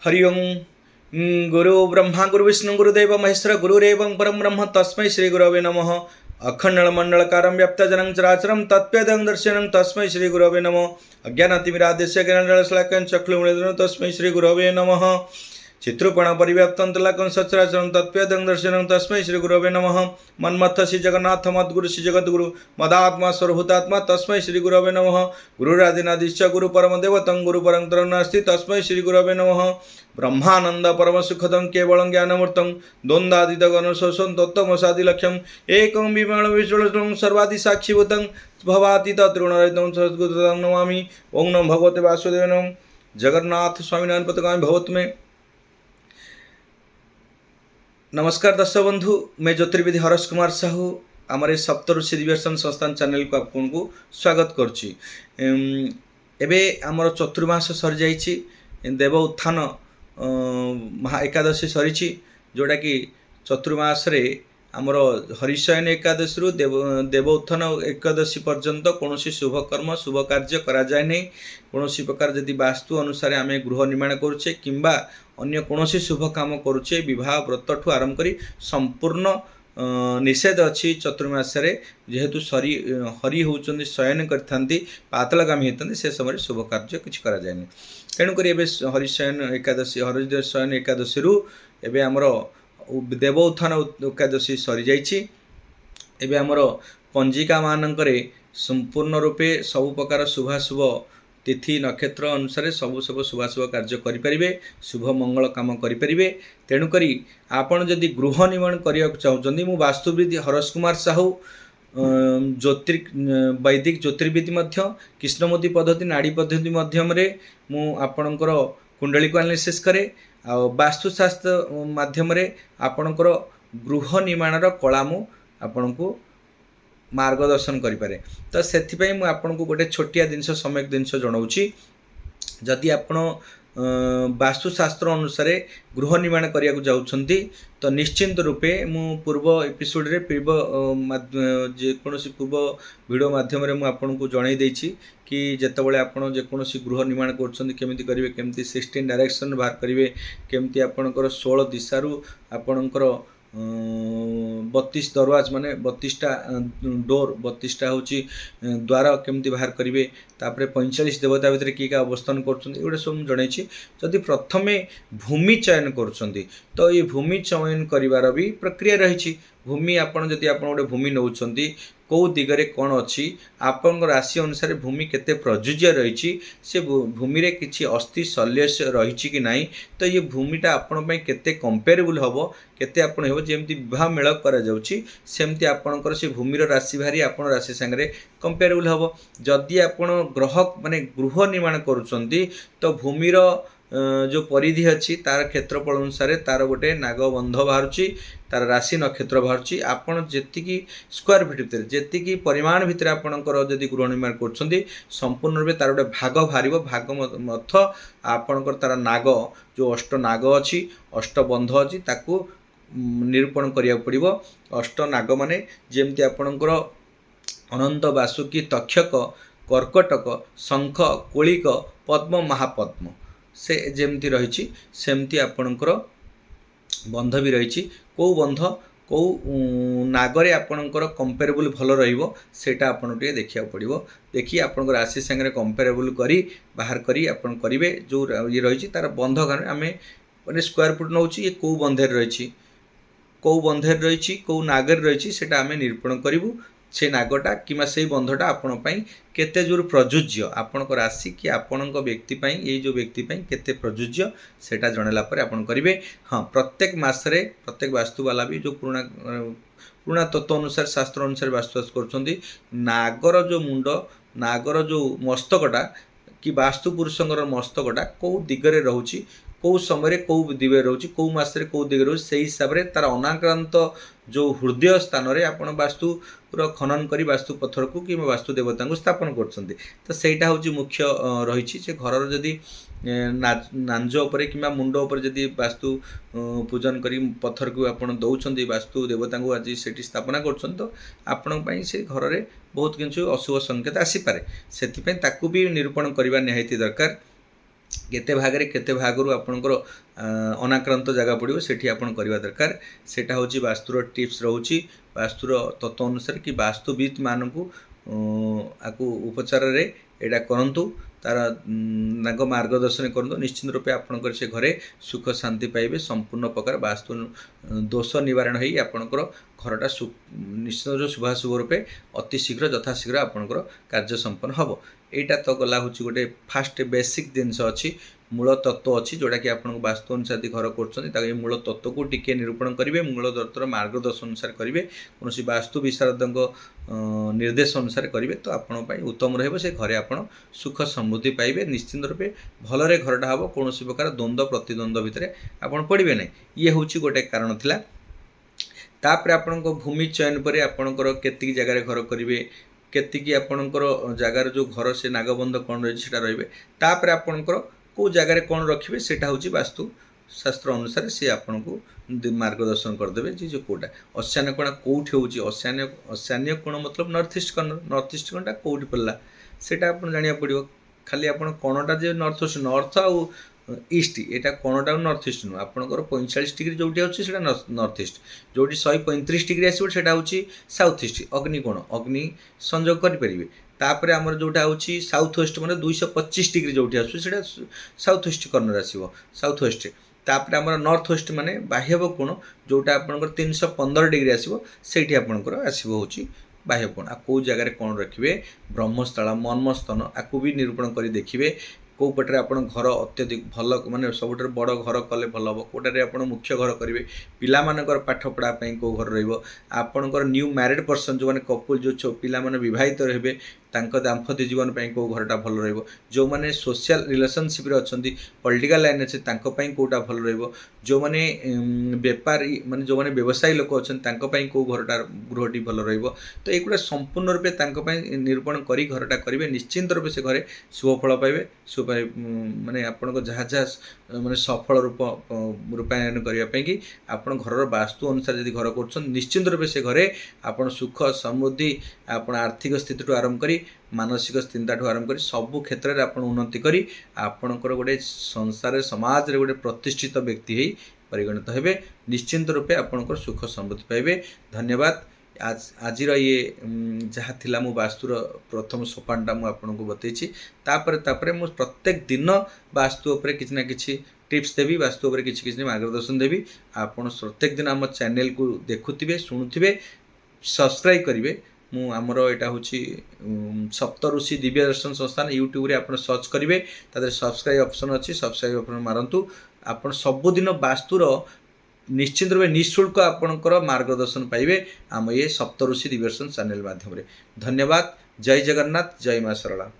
हरि ओं गुरु ब्रह्मा गुरु विष्णु गुरुदेव महेश्वर गुरुरेवं परम ब्रह्म तस्मै श्री गुरवे नमः। अखण्डमण्डलकारं व्याप्तजनं चराचरं तत्पदं दर्शनं तस्मै श्री गुरवे नमः। अज्ञानतिमिरादेस्य ज्ञानजलशलाकं चक्षुरुन्मीलितं तस्मै श्री गुरवे नमः। चित्रूपण परिव्याप्तं तुलाकं सचराचरं तत्पदं दर्शनं तस्मै श्री गुरवे नमः। मन्मथ श्री जगन्नाथ मद्गुरु श्री जगद्गुरु मदात्मा सर्वभूतात्मा तस्मै श्री गुरवे नमः। गुरुरादिनादिश्च गुरु परमदेवतं गुरु परं नास्ति तस्मै श्री गुरवे नमः। ब्रह्मानंद परम सुखदं केवलं ज्ञानमूर्तं द्वन्द्वादितगणशोषं तत्त्वमसादिलक्ष्यम् एकं विमलं विश्वं सर्वादिसाक्षिभूतं भवातीत तृणरहितं सद्गुरुं नमामि। ओं नमो भगवते वासुदेवाय। नमः जगन्नाथ स्वामीनारायण पतगामी भवत में। नमस्कार दर्शक बंधु, मैं ज्योतिर्विधि हरस कुमार साहू आमर सप्तऋषि दिव्यसन संस्थान चैनल को आपको स्वागत करुच्ची। एबे आमर चतुर्मास सरी जाइछि, देव उत्थान महा एकादशी सरी जोटा कि चतुर्मास रे आमर हरिशयन एकादशी रु देव उत्थान एकादशी पर्यंत कौन शुभ कर्म शुभ कार्य करा जाए नहीं। कौन प्रकार जदि वास्तु अनुसार आम गृह निर्माण करुचे किंबा अन्य कौन शुभ काम करुचे विवाह व्रत ठू आरंभ करी संपूर्ण निषेध अच्छी चतुर्मास जेहेतु हरि होती शयन करते पातलगामी होता से समय शुभ कार्य किसी करा जाए। तेणुक हरिशयन एकादशी हरिशयन एकादशी रु एबे आमर देव उत्थान एकादशी सरी जाइछि। एबे आमर पंजिका मानकरे संपूर्ण रूपे सबु प्रकार शुभाशुभ तिथि नक्षत्र अनुसार सबु सब शुभाशुभ कार्य करें, शुभ मंगल काम करें। तेणुक आपड़ जदि गृह निर्माण करने चाहते मु वास्तुविद हरस कुमार साहू वैदिक ज्योतिर्विधि कृष्णमूर्ति पद्धति नाड़ी पद्धति मध्यम मु आपणकर कुंडली को एनालिसिस करे आ वास्तुशास्त्र माध्यम आपणकर गृह निर्माण कला मु आपण को मार्गदर्शन करें। तो से आपन को गोटे छोटिया जिनस सम्यक जिनस जनाऊँगी। जदि आपण वास्तुशास्त्र अनुसार गृह निर्माण करने को जाउछंती तो निश्चिंत रूपे मु पूर्व एपिसोड रे जेकोसी पूर्व वीडियो माध्यम रे मु आपन को जणाई देछि कि जेतेबेले आपण जेकोसी गृह निर्माण करछंती केमिति करिवे, केमिति 16 डायरेक्शन बाहर करिवे, केमिति आपणकर 16 दिशारु आपणकर 32 दरवाज माने 32टा डोर 32टा हूँ द्वार केमती बाहर करेंगे। तापर 45 देवता भितर किए अवस्थान कर सब जन। जदि प्रथमे भूमि चयन कर तो ये भूमि चयन कर भी प्रक्रिया रही। भूमि आपड़ जदि आप गोटे भूमि नौ कौ दिगरे कौन अच्छी आपण राशि अनुसार भूमि केते प्रजुज्य रही से भूमि रे किछि अस्थि शल्य रही कि नहीं, तो ये भूमिटा आपण केते कंपेरेबल हम केते आपण हो जमती विवाह मेल करा जाउछि सेमती आपणकर से भूमिर राशि भारी आपण राशि संगे कंपेरेबल हम। जदि आपण ग्रह माने गृह निर्माण करुछंती तो भूमिर जो परिधि अच्छी तार क्षेत्रफल अनुसार तार गोटे नागबंध बाहर तार राशि नक्षत्र बाहर आपड़ जी स्क्वायर फिट भितर जी परिमाण भितर आपणकर जदि गृह निर्माण कर संपूर्ण रूप तार गोटे भाग बाहर भाग मथ आपणकर तार नाग जो अष्ट नाग अच्छी अष्टबंध अच्छी ताकू निरूपण करिया पड़िबो। अष्ट नाग माने जेमती आपणकर अनंत बासुकी तक्षक कर्कटक शंख कोलिक पद्म महापद्म से जेमती रही सेमती आपणकर बंध भी रही। कौ बंध कौ नागरे आपणकर कंपेरेबल भल रहिबो सेटा आपन टिके देखिया पड़िबो। देखि आपणकर राशि संगे कंपेरेबल करी बाहर करी आपन करिवे। जो ये रही तार बंध आमे माने स्क्वायर फुट नौची ये कौ बंधेर रही कौ बंधेर रही कौ नागर रही सेटा आमे निरूपण करिवु। से नागटा कि से बंधटा आपण केते जोर प्रजुज्य आपण राशि कि आपण व्यक्ति ये जो व्यक्ति केते प्रजुज्य सेटा जणेला पर आपण करिवे। हाँ, प्रत्येक मासरे प्रत्येक वास्तुवाला भी जो पुराणा तत्व अनुसार शास्त्र अनुसार वास्तुशास्त्र करुछंती नागर जो मुंड नागर जो मस्तकटा कि वास्तु पुरुषंकर मस्तकटा कौ दिगरे रहउची कौ समय कौ दिगरे रहउची कौ मासरे कौ दिगरे रहउची से हिसाब रे तार अनाक्रांत जो हृदय स्थान रे आपण वास्तु खनन करी वास्तु पत्थर को कि वास्तु देवता को स्थापन करछंती। तो सेटा हूँ मुख्य रही से घर जदि नांज उपर कि मुंड उपर जदि वास्तु पूजन करी पत्थर को आप दौरान वास्तु देवता को आज से स्थापना कर तो आपण से घर में बहुत किसी अशुभ संकेत आसीपे से भी निरूपण करने निहायती दरकार। केते भागरे केते भागरू आपणकर अनाक्रांत जगह पड़ो सेठी आपण करवा दरकार सेटा होची वास्तुर टिप्स रहउची वास्तुर तत्व अनुसार कि वास्तुविद मानकू आकु उपचार रे एटा करंतु तार मार्गदर्शन करंतु निश्चित रूपे आपणकर से घरे सुख शांति पाइबे संपूर्ण प्रकार वास्तु दोष निवारण होई आपणकर घरटा निश्चित शुभाशुभ रूपे अति शीघ्र यथाशीघ्र आपणकर कार्य संपन्न हबो। एटा तो गला होची गोटे फास्ट बेसिक जिनस अच्छी मूल तत्व अच्छी जोटा कि आपको वास्तु अनुसार घर कर मूल तत्व को टिके निरूपण करेंगे मूल तत्वर मार्गदर्शन अनुसार करेंगे कौन वास्तु विशारद निर्देश अनुसार करेंगे तो आपंपाई उत्तम रही से घरे आप सुख समृद्धि पाइबे निश्चित रूपे भलरे घरटा हम कौन प्रकार द्वंद्व प्रतिद्वंद्व भितर आप पड़े ना ये हूँ गोटे कारण थिला। तापर आपण भूमि चयन पर आपणकर केतिकी जगार घर करेंगे केतिकी आपणकर जगार जो घर से नागबंध कौन रही है रे तापर आपणकर कौ जगार कौन रखिए सेटा हूँ वास्तु शास्त्र अनुसार सी आपन को मार्गदर्शन करदे जो कौटा अशान्य कोण कौटी हो अशान्य कोण मतलब नॉर्थ ईस्ट कोणटा कौटी पड़ला सेटा आप जाना पड़ो खाली आप कोणटा जो नॉर्थ आउ ईस्ट यहाँ कोणटा नॉर्थ ईस्ट नुह आपंकर 45 डिग्री जो अच्छे नॉर्थ ईस्ट जो 135 डिग्री आसो से साउथ ईस्ट अग्नि कोण अग्नि संयोग करेंगे तापर आमर जोटा हूँ साउथ वेस्ट मैंने 225 डिग्री जो आसा साउथ वेस्ट कर्नर आसो साउथ वेस्ट तापर आमर नॉर्थ वेस्ट माने बाह्य कोण जोटा आपंकर 315 डिग्री आसो से आपंकर आसो हूँ बाह्य कोण कौ जगार कौन रखिए ब्रह्मस्थल मन्मस्थन आपको भी निरूपण कर देखिए कौ पटे आप घर अत्यधिक भल माने सब बड़ घर कले भल हम कौटे आप मुख्य घर करेंगे पिलामानकर पाठ पढ़ापी कौ घर रपणकर न्यू मैरिड पर्सन जो मैंने कपुल जो पिला बहुत रहे दाम्पत्य जीवन कौ घरटा भल रो मैंने सोशल रिलेशनशिप अच्छा पॉलिटिकल लाइन अच्छे कौटा भल रो मैंने बेपारी माने जो मैंने व्यवसायी लोक अच्छा कौ घरटा गृहटी भल तो ये संपूर्ण रूपे निरूपण कर घरटा करेंगे निश्चिंत रूपे से घरे शुभफल पाइबे शुभ माने आपण जहाँ जहाँ माने सफल रूपायन करने कि आप घर वास्तु अनुसार यदि घर कर निश्चिंत रूपे से घरे आप सुख समृद्धि आप आर्थिक स्थिति आरंभ कर मानसिक चिंता आरंभ कर सबू क्षेत्र में आप उन्नति कर आपणकर गोटे संसार समाज रे गोटे प्रतिष्ठित व्यक्ति हो परिगणित हेबे निश्चिंत रूपे आपणकर सुख समृद्धि पाइबे। धन्यवाद। आज ये जहाँ थिला मु वास्तुर प्रथम सोपानटा मु आपको बतई तापर मु प्रत्येक दिन वास्तु उपरे किसी ना किसी टिप्स देवी वास्तु उपरे किसी मार्गदर्शन देवी आप प्रत्येक दिन आम चैनल को देखुवे शुणुवे सब्सक्राइब करेंगे मु आमर यहाँ हूँ सप्तऋषि दिव्य दर्शन संस्थान यूट्यूब रे आप सर्च करेंगे तादर सब्सक्राइब ऑप्शन अच्छी सब्सक्राइब ऑप्शन मारंतु आप सबुदिन वास्तुर निश्चित रूपे निःशुल्क आपणकर मार्गदर्शन पाइबे आम ये सप्तऋषि दिव्य दर्शन चैनल माध्यम। धन्यवाद। जय जगन्नाथ। जय मां सरला।